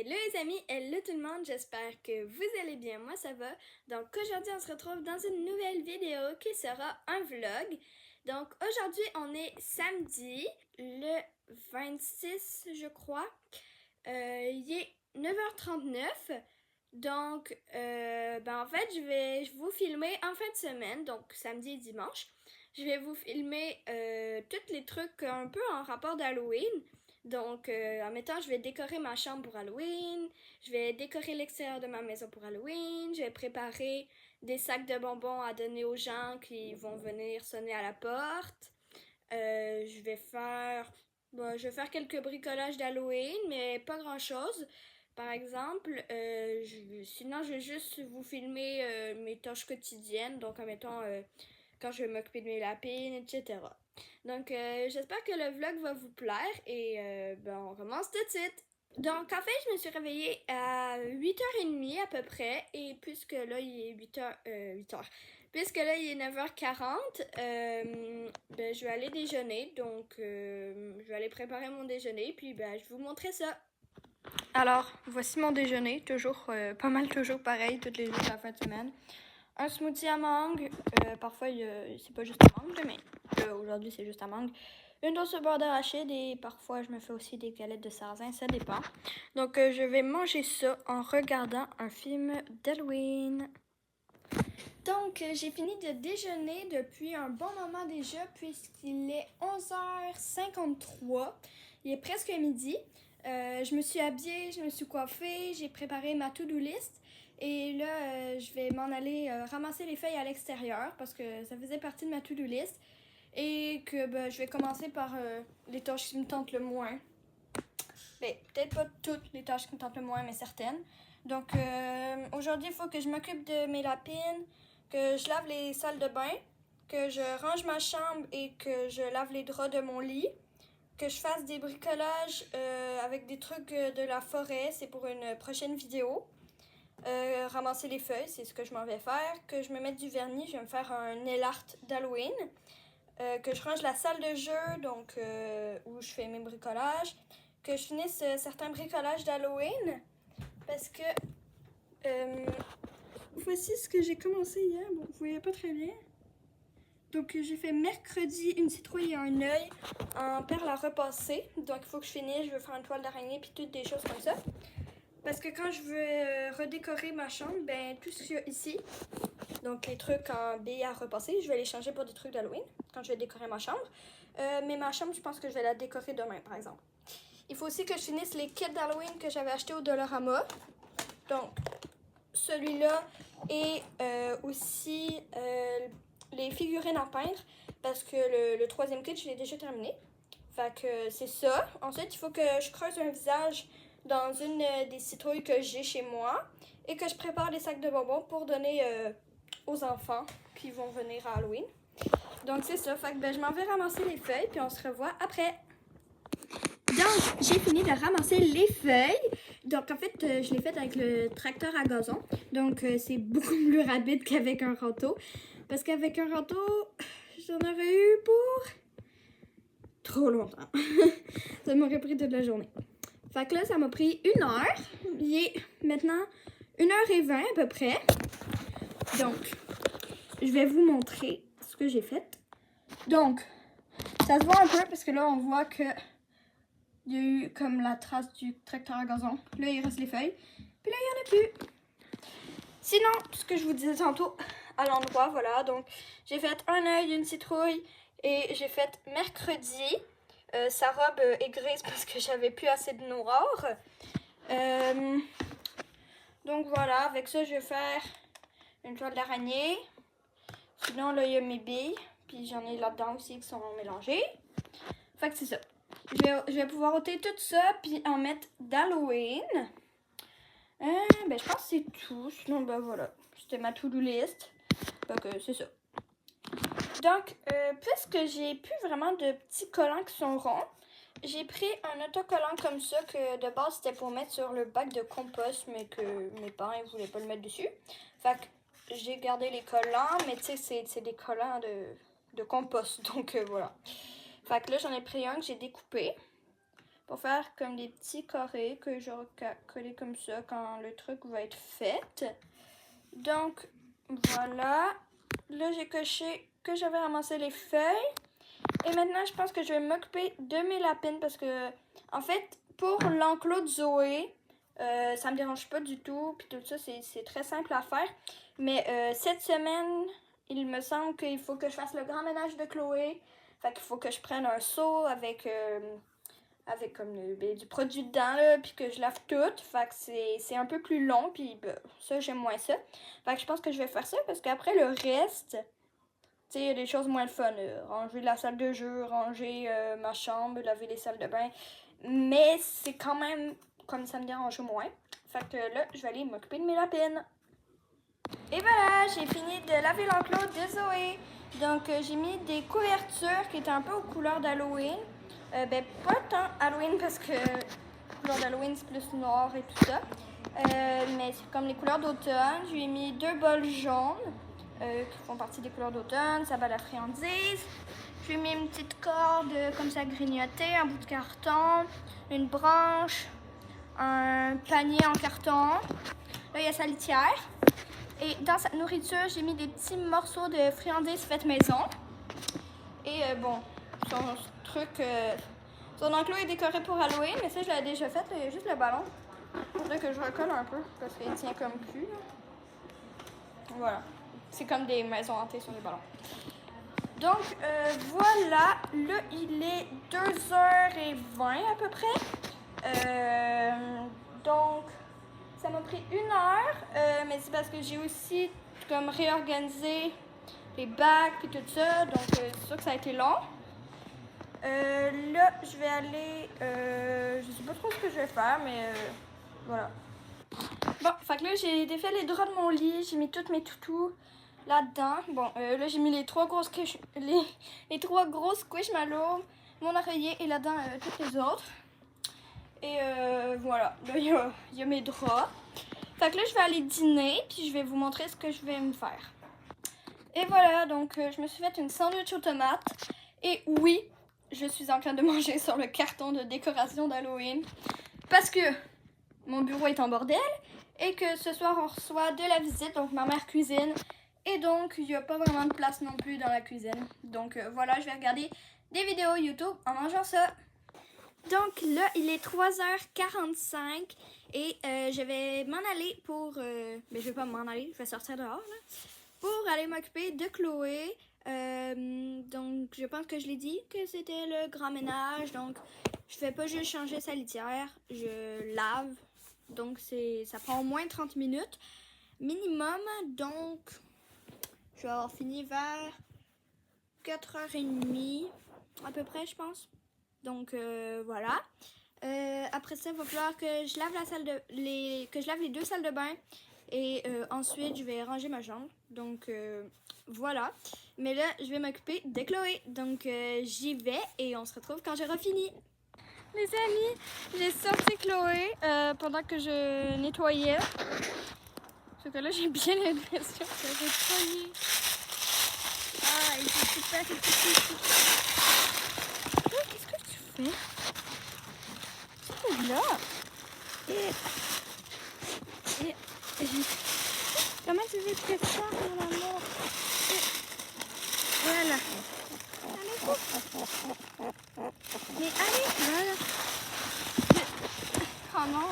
Hello les amis, hello tout le monde, j'espère que vous allez bien, moi ça va. Donc aujourd'hui on se retrouve dans une nouvelle vidéo qui sera un vlog. Donc aujourd'hui on est samedi, le 26 je crois. Il est 9h39. Donc en fait je vais vous filmer en fin de semaine, donc samedi et dimanche. Je vais vous filmer tous les trucs un peu en rapport d'Halloween. Donc, en mettant, je vais décorer ma chambre pour Halloween, je vais décorer l'extérieur de ma maison pour Halloween, je vais préparer des sacs de bonbons à donner aux gens qui vont venir sonner à la porte. Je vais faire quelques bricolages d'Halloween, mais pas grand-chose. Par exemple, sinon je vais juste vous filmer mes tâches quotidiennes, donc en mettant quand je vais m'occuper de mes lapines, etc. Donc, j'espère que le vlog va vous plaire et on commence tout de suite. Donc, en fait, je me suis réveillée à 8h30 à peu près et puisque là, il est 8h. Puisque là, il est 9h40, je vais aller déjeuner. Donc, je vais aller préparer mon déjeuner puis je vais vous montrer ça. Alors, voici mon déjeuner, toujours pas mal toujours pareil toutes les jours à la fin de semaine. Un smoothie à mangue, parfois c'est pas juste à mangue, mais aujourd'hui c'est juste à mangue. Une dose de beurre d'arachide et parfois je me fais aussi des galettes de sarrasin, ça dépend. Donc je vais manger ça en regardant un film d'Halloween. Donc j'ai fini de déjeuner depuis un bon moment déjà puisqu'il est 11h53. Il est presque midi. Je me suis habillée, je me suis coiffée, j'ai préparé ma to-do list. Et là, je vais m'en aller ramasser les feuilles à l'extérieur parce que ça faisait partie de ma to-do list. Et que je vais commencer par les tâches qui me tentent le moins. Peut-être pas toutes les tâches qui me tentent le moins, mais certaines. Donc, aujourd'hui, il faut que je m'occupe de mes lapines, que je lave les salles de bain, que je range ma chambre et que je lave les draps de mon lit, que je fasse des bricolages avec des trucs de la forêt, c'est pour une prochaine vidéo. Ramasser les feuilles, c'est ce que je m'en vais faire. Que je me mette du vernis, je vais me faire un nail art d'Halloween. Que je range la salle de jeu, donc où je fais mes bricolages. Que je finisse certains bricolages d'Halloween. Parce que voici ce que j'ai commencé hier. Bon, vous voyez pas très bien. Donc j'ai fait mercredi une citrouille et un œil en perles à repasser. Donc il faut que je finisse, je veux faire une toile d'araignée puis toutes des choses comme ça. Parce que quand je veux redécorer ma chambre, tout ce qu'il y a ici, donc les trucs en billes à repasser, je vais les changer pour des trucs d'Halloween quand je vais décorer ma chambre. Mais ma chambre, je pense que je vais la décorer demain, par exemple. Il faut aussi que je finisse les kits d'Halloween que j'avais achetés au Dollarama. Donc, celui-là et aussi les figurines à peindre parce que le troisième kit, je l'ai déjà terminé. Fait que c'est ça. Ensuite, il faut que je creuse un visage dans une des citrouilles que j'ai chez moi et que je prépare des sacs de bonbons pour donner aux enfants qui vont venir à Halloween. Donc c'est ça, fait que je m'en vais ramasser les feuilles puis on se revoit après. Donc j'ai fini de ramasser les feuilles. Donc en fait je l'ai fait avec le tracteur à gazon. Donc c'est beaucoup plus rapide qu'avec un râteau. Parce qu'avec un râteau, j'en aurais eu pour trop longtemps. Ça m'aurait pris toute la journée. Fait que là, ça m'a pris 1 heure. Il est maintenant 1h20 à peu près. Donc, je vais vous montrer ce que j'ai fait. Donc, ça se voit un peu parce que là, on voit que il y a eu comme la trace du tracteur à gazon. Là, il reste les feuilles. Puis là, il n'y en a plus. Sinon, ce que je vous disais tantôt à l'endroit, voilà. Donc, j'ai fait un œil, une citrouille et j'ai fait mercredi. Sa robe est grise parce que j'avais plus assez de noir. Donc voilà, avec ça, je vais faire une toile d'araignée. Sinon, là, il y a mes billes. Puis j'en ai là-dedans aussi qui sont mélangées. Fait que c'est ça. Je vais pouvoir ôter tout ça puis en mettre d'Halloween. Je pense que c'est tout. Sinon, voilà. C'était ma to-do list. Fait que c'est ça. Donc, puisque j'ai plus vraiment de petits collants qui sont ronds, j'ai pris un autocollant comme ça que de base c'était pour mettre sur le bac de compost, mais que mes parents ne voulaient pas le mettre dessus. Fait que j'ai gardé les collants, mais tu sais, c'est des collants de compost, donc voilà. Fait que là, j'en ai pris un que j'ai découpé. pour faire comme des petits carrés que j'aurai coller comme ça quand le truc va être fait. Donc voilà, là j'ai coché que j'avais ramassé les feuilles. Et maintenant je pense que je vais m'occuper de mes lapines parce que en fait pour l'enclos de Zoé, ça me dérange pas du tout, puis tout ça c'est très simple à faire. Mais cette semaine, il me semble qu'il faut que je fasse le grand ménage de Chloé. Fait qu'il faut que je prenne un seau avec comme du produit dedans, là, puis que je lave tout. Fait que c'est un peu plus long, puis ça, j'aime moins ça. Fait que je pense que je vais faire ça, parce qu'après, le reste, tu sais, il y a des choses moins le fun. Ranger la salle de jeu, ranger ma chambre, laver les salles de bain. Mais c'est quand même, comme ça me dérange moins. Fait que là, je vais aller m'occuper de mes lapines. Et voilà, j'ai fini de laver l'enclos de Zoé. Donc, j'ai mis des couvertures qui étaient un peu aux couleurs d'Halloween. Pas tant Halloween parce que les couleurs d'Halloween, c'est plus noir et tout ça. Mais c'est comme les couleurs d'automne. Je lui ai mis 2 bols jaunes qui font partie des couleurs d'automne. Ça va la friandise. Je lui ai mis une petite corde comme ça grignotée, un bout de carton, une branche, un panier en carton. Là, il y a sa litière. Et dans sa nourriture, j'ai mis des petits morceaux de friandises faites maison. Et bon, son enclos est décoré pour Halloween, mais ça, je l'avais déjà fait. Il y a juste le ballon. Faudrait que je recolle un peu, parce qu'il tient comme cul. Là. Voilà. C'est comme des maisons hantées sur les ballons. Donc, voilà. Là, il est 2h20 à peu près. Donc... Ça m'a pris 1 heure, mais c'est parce que j'ai aussi comme réorganisé les bacs et tout ça, donc c'est sûr que ça a été long. Là, je vais aller, je sais pas trop ce que je vais faire, mais voilà. Bon, fait que là, j'ai défait les draps de mon lit, j'ai mis toutes mes toutous là-dedans. Bon, là, j'ai mis les 3 grosses les 3 grosses squishmallows, mon oreiller et là-dedans toutes les autres. Et voilà, là il y a mes draps. Fait que là je vais aller dîner, puis je vais vous montrer ce que je vais me faire. Et voilà, donc je me suis fait une sandwich aux tomates. Et oui, je suis en train de manger sur le carton de décoration d'Halloween. Parce que mon bureau est en bordel et que ce soir on reçoit de la visite, donc ma mère cuisine. Et donc il n'y a pas vraiment de place non plus dans la cuisine. Donc voilà, je vais regarder des vidéos YouTube en mangeant ça. Donc là, il est 3h45 et je vais m'en aller pour... mais je vais pas m'en aller, je vais sortir dehors là, pour aller m'occuper de Chloé. Donc je pense que je l'ai dit que c'était le grand ménage. Donc je fais pas juste changer sa litière, je lave. Donc ça prend au moins 30 minutes minimum. Donc je vais avoir fini vers 4h30 à peu près, je pense. Donc voilà. Après ça, il va falloir que je lave les 2 salles de bain. Et ensuite, je vais ranger ma chambre. Donc voilà. Mais là, je vais m'occuper de Chloé. Donc j'y vais et on se retrouve quand j'aurai fini. Les amis, j'ai sorti Chloé pendant que je nettoyais. Sauf que là, j'ai bien l'impression que j'ai nettoyé. Ah, il est super, il est super. Qu'est-ce que tu fais? C'est là. Comment tu veux que ça, mon amour? Voilà. Allez, mais allez, voilà. Oh non,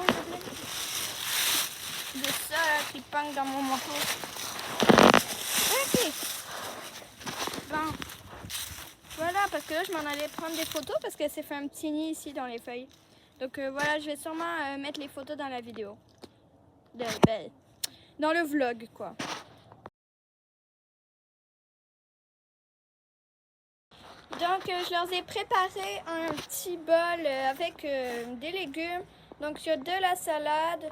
de ça là, qui pang dans mon manteau. Ok. Bon. Voilà, parce que là, je m'en allais prendre des photos parce qu'elle s'est fait un petit nid ici dans les feuilles. Donc voilà, je vais sûrement mettre les photos dans la vidéo. Dans le vlog, quoi. Donc, je leur ai préparé un petit bol avec des légumes. Donc, il y a de la salade,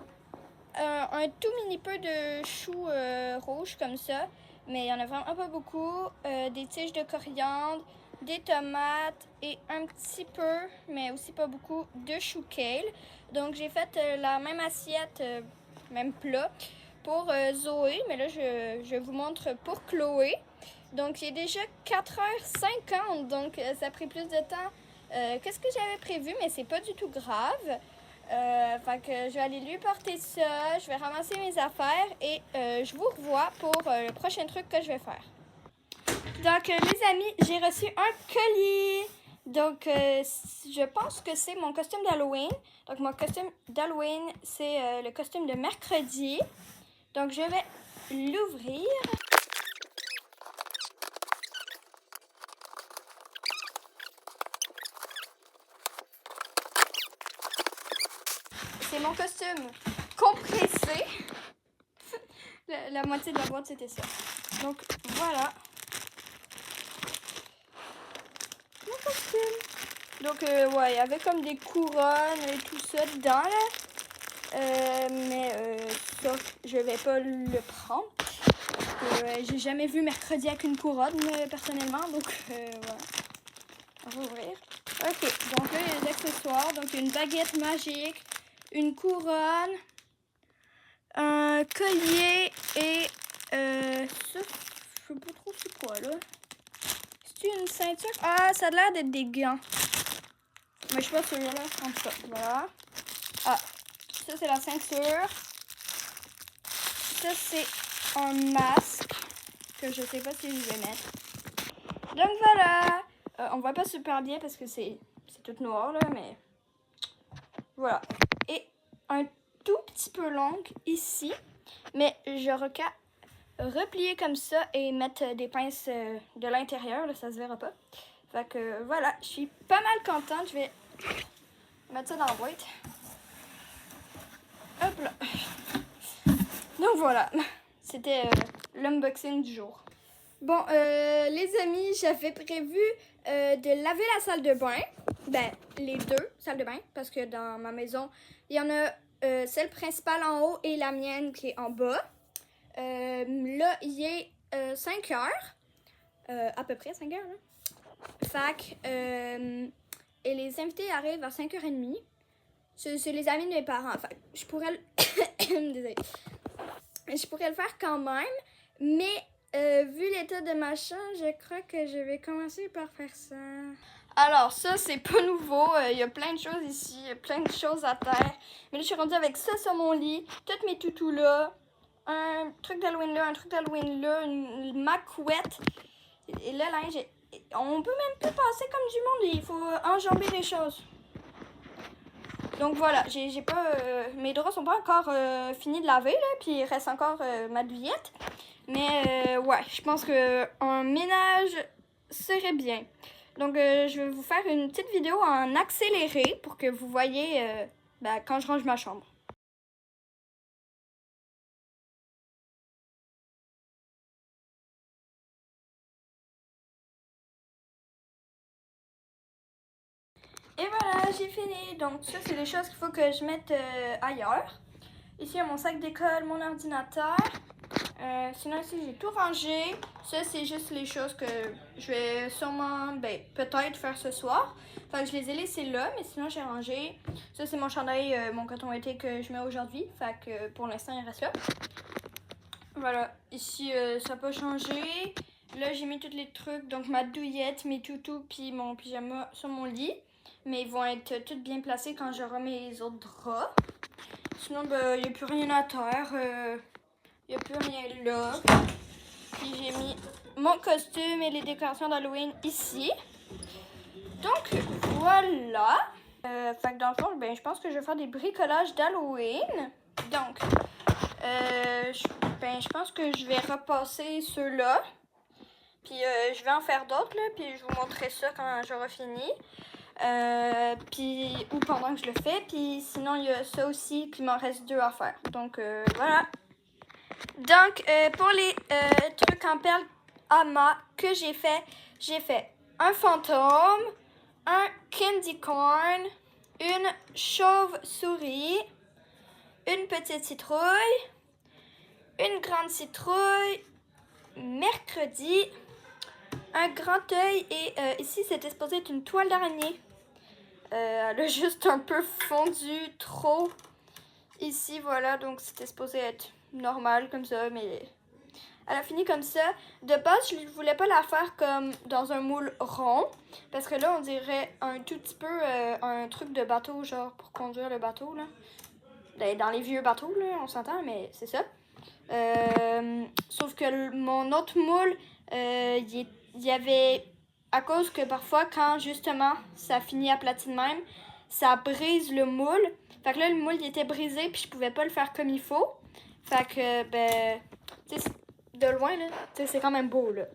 un tout mini peu de choux rouges comme ça. Mais il y en a vraiment pas beaucoup. Des tiges de coriandre, des tomates et un petit peu, mais aussi pas beaucoup, de chou kale. Donc, j'ai fait la même assiette, même plat, pour Zoé. Mais là, je vous montre pour Chloé. Donc, il est déjà 4h50, donc ça a pris plus de temps qu'est-ce que j'avais prévu, mais c'est pas du tout grave. Fait que je vais aller lui porter ça, je vais ramasser mes affaires et je vous revois pour le prochain truc que je vais faire. Donc, les amis, j'ai reçu un colis. Donc, je pense que c'est mon costume d'Halloween. Donc, mon costume d'Halloween, c'est le costume de mercredi. Donc, je vais l'ouvrir. C'est mon costume compressé. La moitié de la boîte, c'était ça. Donc, voilà. Mon costume. Donc, ouais, il y avait comme des couronnes et tout ça dedans, là. Mais ça, je vais pas le prendre. J'ai jamais vu mercredi avec une couronne, personnellement. Donc, voilà. On va ouvrir. Ok, donc là, il y a les accessoires. Donc, une baguette magique, une couronne, un collier et ça, je sais pas trop c'est quoi, là. C'est une ceinture? Ah, ça a l'air d'être des gants. Mais je suis pas sûre, là. En tout cas, voilà. Ah, ça, c'est la ceinture. Ça, c'est un masque que je sais pas si je vais mettre. Donc, voilà. On voit pas super bien parce que c'est tout noir, là, mais voilà. Et un tout petit peu longue ici, mais j'aurais qu'à replier comme ça et mettre des pinces de l'intérieur, là, ça se verra pas. Fait que voilà, je suis pas mal contente. Je vais mettre ça dans la boîte. Hop là. Donc voilà, c'était l'unboxing du jour. Bon, les amis, j'avais prévu de laver la salle de bain. Ben, les deux salles de bain, parce que dans ma maison, il y en a celle principale en haut et la mienne qui est en bas. Là, il est 5 heures, à peu près 5 heures. Hein? Fac, et les invités arrivent à 5h30. C'est les amis de mes parents. Fait je pourrais désolée. Je pourrais le faire quand même, mais vu l'état de ma chambre, je crois que je vais commencer par faire ça. Alors ça, c'est pas nouveau. Il y a plein de choses ici, plein de choses à terre. Mais là, je suis rendue avec ça sur mon lit, toutes mes toutous là, un truc d'Halloween là, un truc d'Halloween là, ma couette. Et le linge, on peut même plus passer comme du monde, il faut enjamber les choses. Donc voilà, j'ai pas, mes draps sont pas encore finis de laver, là, puis il reste encore ma douillette. Mais ouais, je pense qu'un ménage serait bien. Donc je vais vous faire une petite vidéo en accéléré pour que vous voyez quand je range ma chambre. Et voilà, j'ai fini. Donc ça, c'est les choses qu'il faut que je mette ailleurs. Ici, il y a mon sac d'école, mon ordinateur. Sinon, ici, j'ai tout rangé. Ça, c'est juste les choses que je vais sûrement, peut-être faire ce soir. Fait que je les ai laissées là, mais sinon, j'ai rangé. Ça, c'est mon chandail, mon coton été que je mets aujourd'hui. Fait que pour l'instant, il reste là. Voilà, ici, ça n'a pas changé. Là, j'ai mis tous les trucs. Donc, ma douillette, mes toutous, puis mon pyjama sur mon lit. Mais ils vont être tous bien placés quand j'aurai mes autres draps. Sinon, il n'y a plus rien à terre. Il n'y a plus rien là. Puis j'ai mis mon costume et les décorations d'Halloween ici. Donc, voilà. Fait que dans le fond, je pense que je vais faire des bricolages d'Halloween. Donc, je pense que je vais repasser ceux-là. Puis je vais en faire d'autres, là. Puis je vous montrerai ça quand j'aurai fini. Puis ou pendant que je le fais, puis sinon il y a ça aussi, puis il m'en reste 2 à faire. Donc voilà. Donc pour les trucs en perles amas que j'ai fait un fantôme, un candy corn, une chauve-souris, une petite citrouille, une grande citrouille, mercredi, un grand œil et ici c'était supposé être une toile d'araignée. Elle a juste un peu fondu trop ici, voilà, donc c'était supposé être normal comme ça, mais elle a fini comme ça. De base, je ne voulais pas la faire comme dans un moule rond, parce que là, on dirait un tout petit peu un truc de bateau, genre pour conduire le bateau, là. Dans les vieux bateaux, là, on s'entend, mais c'est ça. Sauf que mon autre moule, il y avait... À cause que parfois, quand justement ça finit aplati de même, ça brise le moule. Fait que là, le moule il était brisé, puis je pouvais pas le faire comme il faut. Fait que, ben, tu sais, de loin, là, tu sais, c'est quand même beau, là.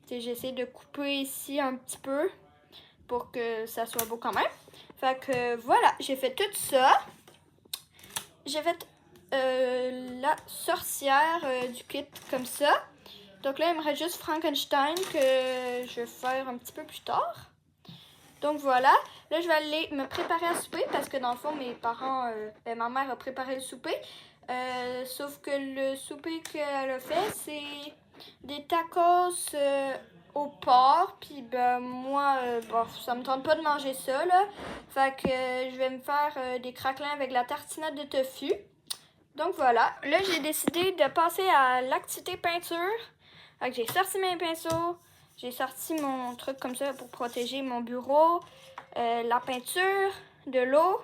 Tu sais, j'essaie de couper ici un petit peu pour que ça soit beau quand même. Fait que, voilà, j'ai fait tout ça. J'ai fait la sorcière du kit comme ça. Donc là, il me reste juste Frankenstein que je vais faire un petit peu plus tard. Donc voilà. Là, je vais aller me préparer à souper parce que dans le fond, mes parents, ma mère a préparé le souper. Sauf que le souper qu'elle a fait, c'est des tacos au porc. Puis ben moi, bon, ça me tente pas de manger ça, là. Fait que je vais me faire des craquelins avec la tartinade de tofu. Donc voilà. Là, j'ai décidé de passer à l'activité peinture. Fait que j'ai sorti mes pinceaux, j'ai sorti mon truc comme ça pour protéger mon bureau, la peinture, de l'eau,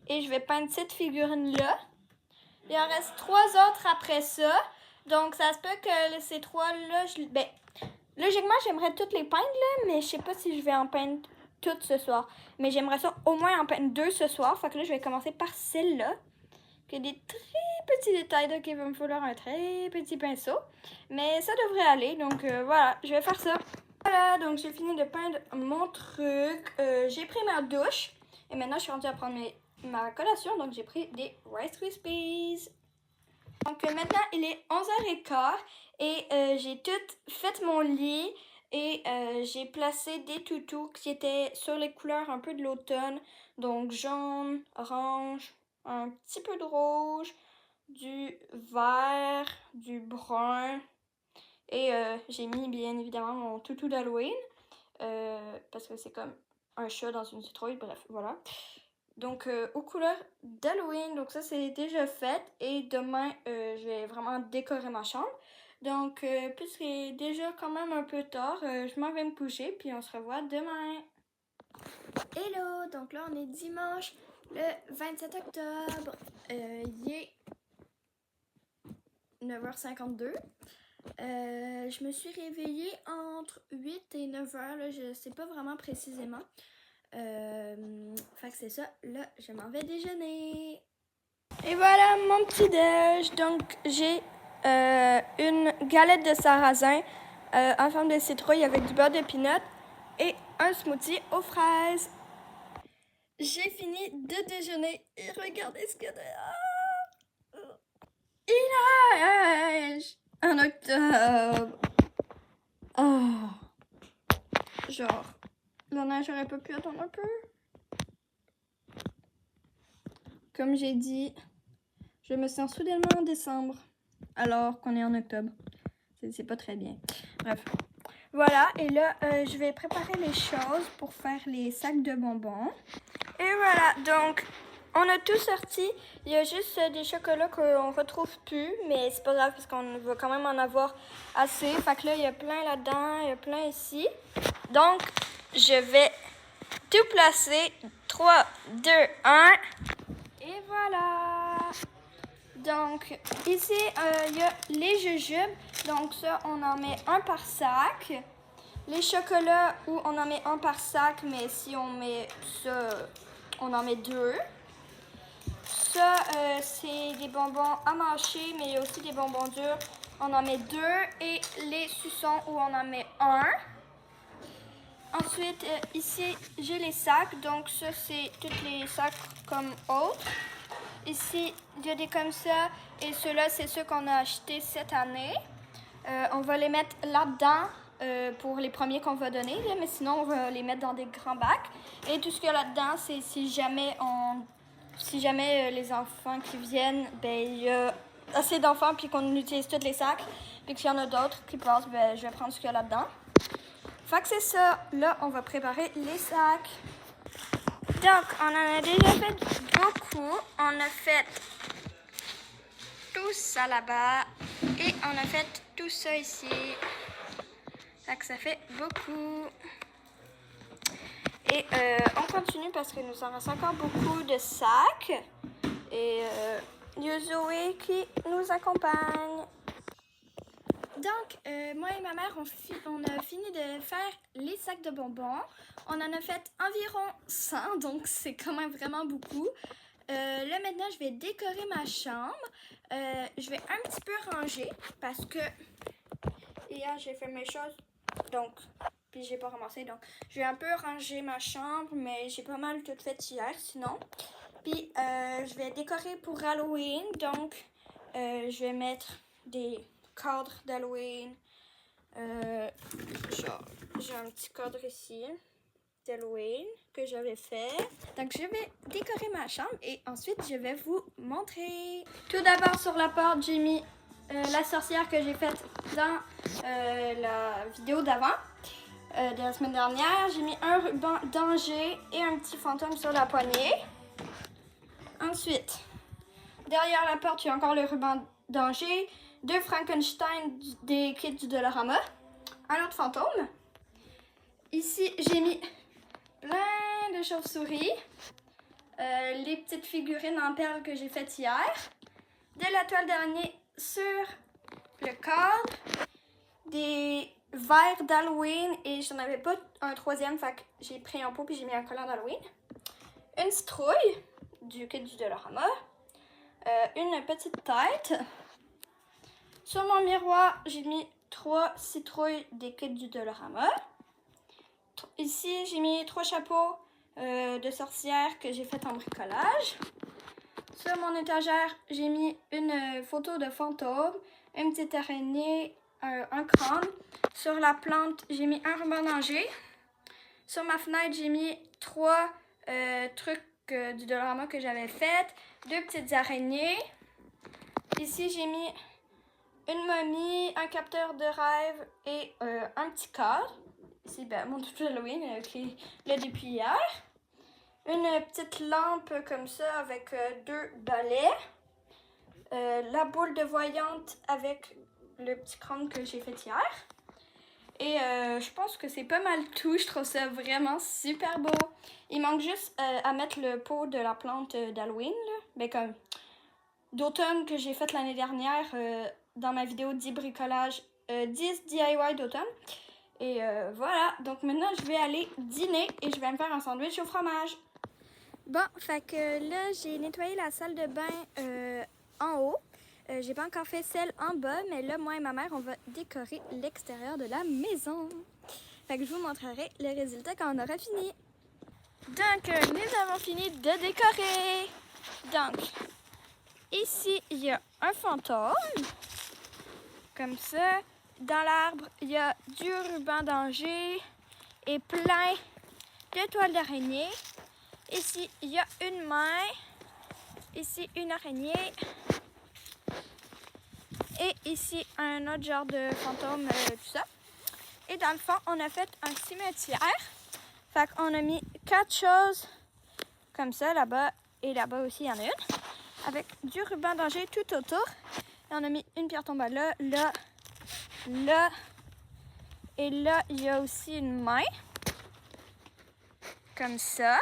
et je vais peindre cette figurine-là. Il en reste 3 autres après ça, donc ça se peut que ces 3-là, ben, logiquement, j'aimerais toutes les peindre, là, mais je sais pas si je vais en peindre toutes ce soir. Mais j'aimerais ça au moins en peindre 2 ce soir, fait que là, je vais commencer par celle-là. Il y a des très petits détails, donc il va me falloir un très petit pinceau. Mais ça devrait aller, donc voilà, je vais faire ça. Voilà, donc j'ai fini de peindre mon truc. J'ai pris ma douche. Et maintenant, je suis rendue à prendre ma collation, donc j'ai pris des Rice Krispies. Donc maintenant, il est 11h15 et j'ai tout fait mon lit. Et j'ai placé des toutous qui étaient sur les couleurs un peu de l'automne. Donc jaune, orange, un petit peu de rouge, du vert, du brun. Et j'ai mis bien évidemment mon toutou d'Halloween. Parce que c'est comme un chat dans une citrouille, bref, voilà. Donc aux couleurs d'Halloween, donc ça c'est déjà fait. Et demain, je vais vraiment décorer ma chambre. Donc, puisqu'il est déjà quand même un peu tard, je m'en vais me coucher, puis on se revoit demain. Hello! Donc là, on est dimanche, le 27 octobre. Il est 9h52. Je me suis réveillée entre 8 et 9h, là, je sais pas vraiment précisément. Fait que c'est ça, là, je m'en vais déjeuner. Et voilà mon petit déj. Donc, j'ai une galette de sarrasin en forme de citrouille avec du beurre de peanut et un smoothie aux fraises. J'ai fini de déjeuner et regardez ce qu'il y a dehors. Il neige en octobre. Oh. Genre, la neige aurait pas pu attendre un peu. Comme j'ai dit, je me sens soudainement en décembre, alors qu'on est en octobre. C'est pas très bien. Bref. Voilà, et là, je vais préparer les choses pour faire les sacs de bonbons. Et voilà, donc, on a tout sorti. Il y a juste des chocolats qu'on retrouve plus, mais c'est pas grave parce qu'on va quand même en avoir assez. Fait que là, il y a plein là-dedans, il y a plein ici. Donc, je vais tout placer. 3, 2, 1... Et voilà! Donc, ici, il y a les jujubes. Donc, ça, on en met un par sac. Les chocolats, où on en met un par sac, mais si on met ça, on en met 2. Ça, c'est des bonbons à mâcher, mais il y a aussi des bonbons durs. On en met 2. Et les suçons, où on en met 1. Ensuite, ici, j'ai les sacs. Donc, ça, c'est tous les sacs comme autres. Ici, il y a des comme ça. Et ceux-là, c'est ceux qu'on a achetés cette année. On va les mettre là-dedans pour les premiers qu'on va donner. Là, mais sinon, on va les mettre dans des grands bacs. Et tout ce qu'il y a là-dedans, c'est si jamais les enfants qui viennent, ben, il y a assez d'enfants puis qu'on utilise tous les sacs. Puis qu'il y en a d'autres qui passent, ben, je vais prendre ce qu'il y a là-dedans. Fait que c'est ça. Là, on va préparer les sacs. Donc, on en a déjà fait beaucoup. On a fait tout ça là-bas. Et on a fait tout ça ici. Fait que ça fait beaucoup. Et on continue parce que nous en reste encore beaucoup de sacs. Et il y a Zoé qui nous accompagne. Donc, moi et ma mère, on a fini de faire les sacs de bonbons. On en a fait environ 100, donc c'est quand même vraiment beaucoup. Là, maintenant, je vais décorer ma chambre. Je vais un petit peu ranger parce que hier, j'ai fait mes choses, donc, puis j'ai pas ramassé. Donc, je vais un peu ranger ma chambre, mais j'ai pas mal tout fait hier, sinon. Puis, je vais décorer pour Halloween, donc, je vais mettre des cadre d'Halloween. J'ai un petit cadre ici d'Halloween que j'avais fait. Donc, je vais décorer ma chambre et ensuite, je vais vous montrer. Tout d'abord, sur la porte, j'ai mis la sorcière que j'ai faite dans la vidéo d'avant, de la semaine dernière. J'ai mis un ruban danger et un petit fantôme sur la poignée. Ensuite, derrière la porte, il y a encore le ruban danger. 2 Frankenstein des kits du Dollarama, un autre fantôme. Ici, j'ai mis plein de chauves-souris, les petites figurines en perles que j'ai faites hier, de la toile d'araignée sur le cadre, des verres d'Halloween et j'en avais pas un troisième, fait que j'ai pris un pot puis j'ai mis un collant d'Halloween, une citrouille du kit du Dollarama, une petite tête. Sur mon miroir, j'ai mis 3 citrouilles des kits du Dollarama. Ici, j'ai mis 3 chapeaux de sorcière que j'ai fait en bricolage. Sur mon étagère, j'ai mis une photo de fantôme, une petite araignée, un crâne. Sur la plante, j'ai mis un ruban danger. Sur ma fenêtre, j'ai mis 3 trucs du Dollarama que j'avais fait, 2 petites araignées. Ici, j'ai mis une momie, un capteur de rêve et un petit cadre. Ici, mon toutou Halloween qui est là depuis hier. Une petite lampe comme ça avec 2 balais. La boule de voyante avec le petit crâne que j'ai fait hier. Et je pense que c'est pas mal tout. Je trouve ça vraiment super beau. Il manque juste à mettre le pot de la plante d'Halloween. Comme d'automne que j'ai fait l'année dernière dans ma vidéo 10 bricolage, 10 DIY d'automne. Et voilà, donc maintenant je vais aller dîner et je vais me faire un sandwich au fromage. Bon, fait que là j'ai nettoyé la salle de bain en haut. J'ai pas encore fait celle en bas, mais là moi et ma mère on va décorer l'extérieur de la maison. Fait que je vous montrerai le résultat quand on aura fini. Donc nous avons fini de décorer. Donc ici il y a un fantôme, comme ça. Dans l'arbre, il y a du ruban danger et plein de toiles d'araignée. Ici, il y a une main. Ici, une araignée. Et ici, un autre genre de fantôme, tout ça. Et dans le fond, on a fait un cimetière. Fait qu'on a mis 4 choses comme ça, là-bas et là-bas aussi, il y en a une. Avec du ruban danger tout autour. Et on a mis une pierre tombale là, là, là. Et là, il y a aussi une main. Comme ça.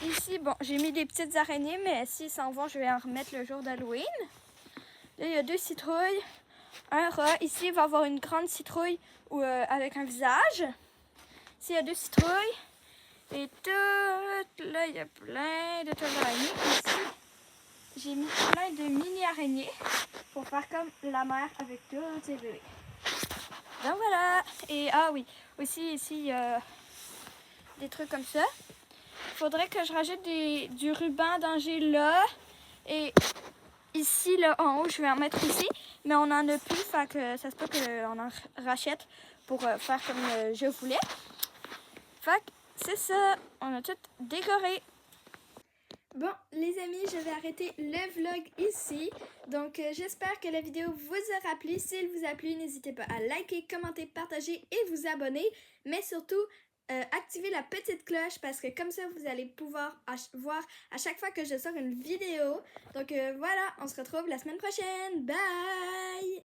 Ici, bon, j'ai mis des petites araignées, mais s'ils s'en vont, je vais en remettre le jour d'Halloween. Là, il y a 2 citrouilles, un rat. Ici, il va y avoir une grande citrouille avec un visage. Ici, il y a 2 citrouilles. Et tout, là, il y a plein de toiles d'araignées. Ici, j'ai mis plein de mini-araignées pour faire comme la mère avec tous ses bébés. Donc voilà. Et ah oui, aussi ici, il y a des trucs comme ça. Il faudrait que je rajoute du ruban danger là. Et ici, là, en haut, je vais en mettre ici. Mais on n'en a plus, fait que ça se peut qu'on en rachète pour faire comme je voulais. Fait que c'est ça, on a tout décoré. Bon, les amis, je vais arrêter le vlog ici. Donc, j'espère que la vidéo vous aura plu. S'il vous a plu, n'hésitez pas à liker, commenter, partager et vous abonner. Mais surtout, activez la petite cloche parce que comme ça, vous allez pouvoir voir à chaque fois que je sors une vidéo. Donc, voilà, on se retrouve la semaine prochaine. Bye!